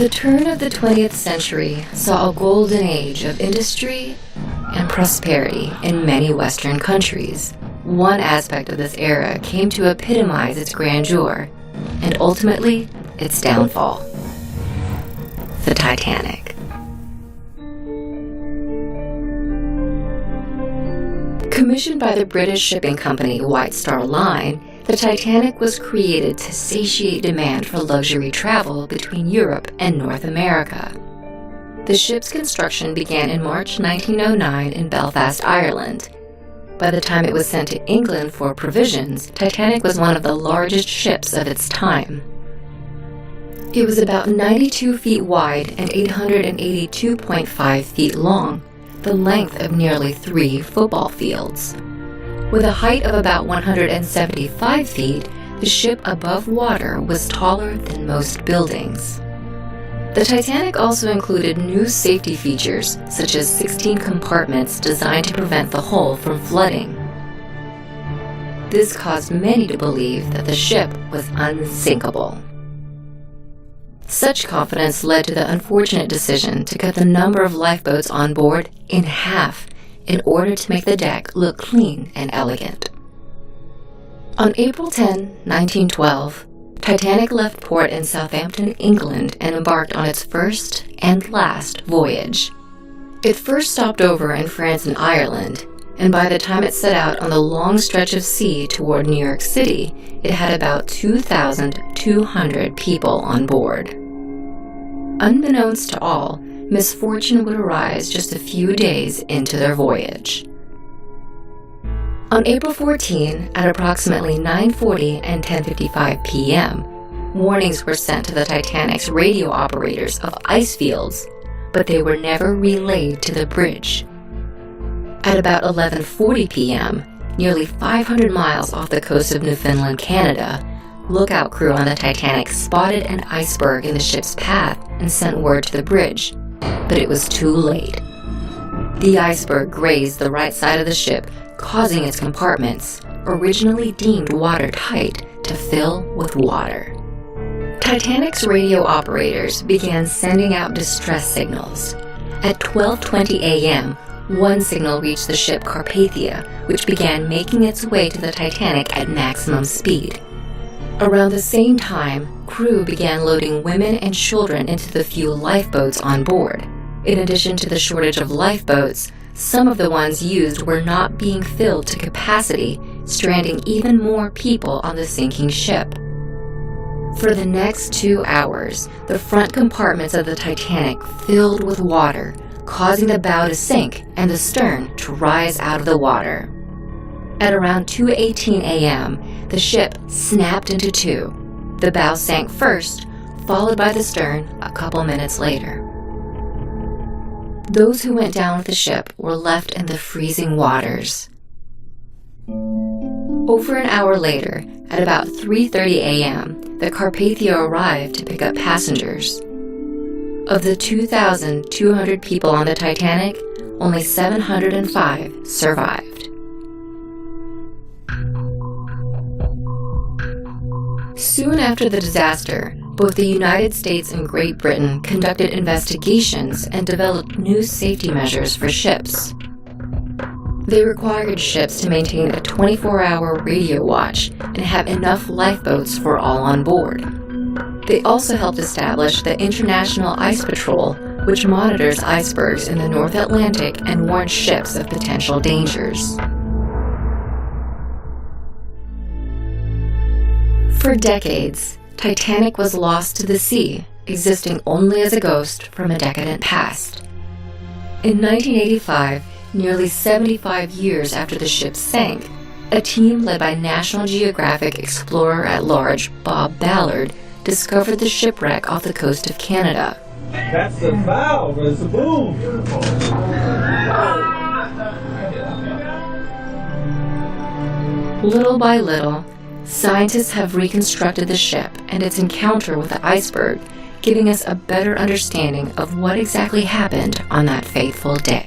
The turn of the 20th century saw a golden age of industry and prosperity in many Western countries. One aspect of this era came to epitomize its grandeur and ultimately its downfall: the Titanic. Commissioned by the British shipping company White Star Line, the Titanic was created to satiate demand for luxury travel between Europe and North America. The ship's construction began in March 1909 in Belfast, Ireland. By the time it was sent to England for provisions, Titanic was one of the largest ships of its time. It was about 92 feet wide and 882.5 feet long, the length of nearly 3 football fields. With a height of about 175 feet, the ship above water was taller than most buildings. The Titanic also included new safety features, such as 16 compartments designed to prevent the hull from flooding. This caused many to believe that the ship was unsinkable. Such confidence led to the unfortunate decision to cut the number of lifeboats on board in half in order to make the deck look clean and elegant. On April 10, 1912, Titanic left port in Southampton, England, and embarked on its first and last voyage. It first stopped over in France and Ireland, and by the time it set out on the long stretch of sea toward New York City, it had about 2,200 people on board. Unbeknownst to all, misfortune would arise just a few days into their voyage. On April 14, at approximately 9:40 and 10:55 p.m., warnings were sent to the Titanic's radio operators of ice fields, but they were never relayed to the bridge. At about 11:40 p.m., nearly 500 miles off the coast of Newfoundland, Canada, lookout crew on the Titanic spotted an iceberg in the ship's path and sent word to the bridge, but it was too late. The iceberg grazed the right side of the ship, causing its compartments, originally deemed watertight, to fill with water. Titanic's radio operators began sending out distress signals. At 12:20 a.m., one signal reached the ship Carpathia, which began making its way to the Titanic at maximum speed. Around the same time, crew began loading women and children into the few lifeboats on board. In addition to the shortage of lifeboats, some of the ones used were not being filled to capacity, stranding even more people on the sinking ship. For the next 2 hours, the front compartments of the Titanic filled with water, causing the bow to sink and the stern to rise out of the water. At around 2:18 a.m., the ship snapped into two. The bow sank first, followed by the stern a couple minutes later. Those who went down with the ship were left in the freezing waters. Over an hour later, at about 3:30 a.m., the Carpathia arrived to pick up passengers. Of the 2,200 people on the Titanic, only 705 survived. Soon after the disaster, both the United States and Great Britain conducted investigations and developed new safety measures for ships. They required ships to maintain a 24-hour radio watch and have enough lifeboats for all on board. They also helped establish the International Ice Patrol, which monitors icebergs in the North Atlantic and warns ships of potential dangers. For decades, Titanic was lost to the sea, existing only as a ghost from a decadent past. In 1985, nearly 75 years after the ship sank, a team led by National Geographic Explorer-at-Large Bob Ballard discovered the shipwreck off the coast of Canada. That's the bow, but it's a boom. Little by little, scientists have reconstructed the ship and its encounter with the iceberg, giving us a better understanding of what exactly happened on that fateful day.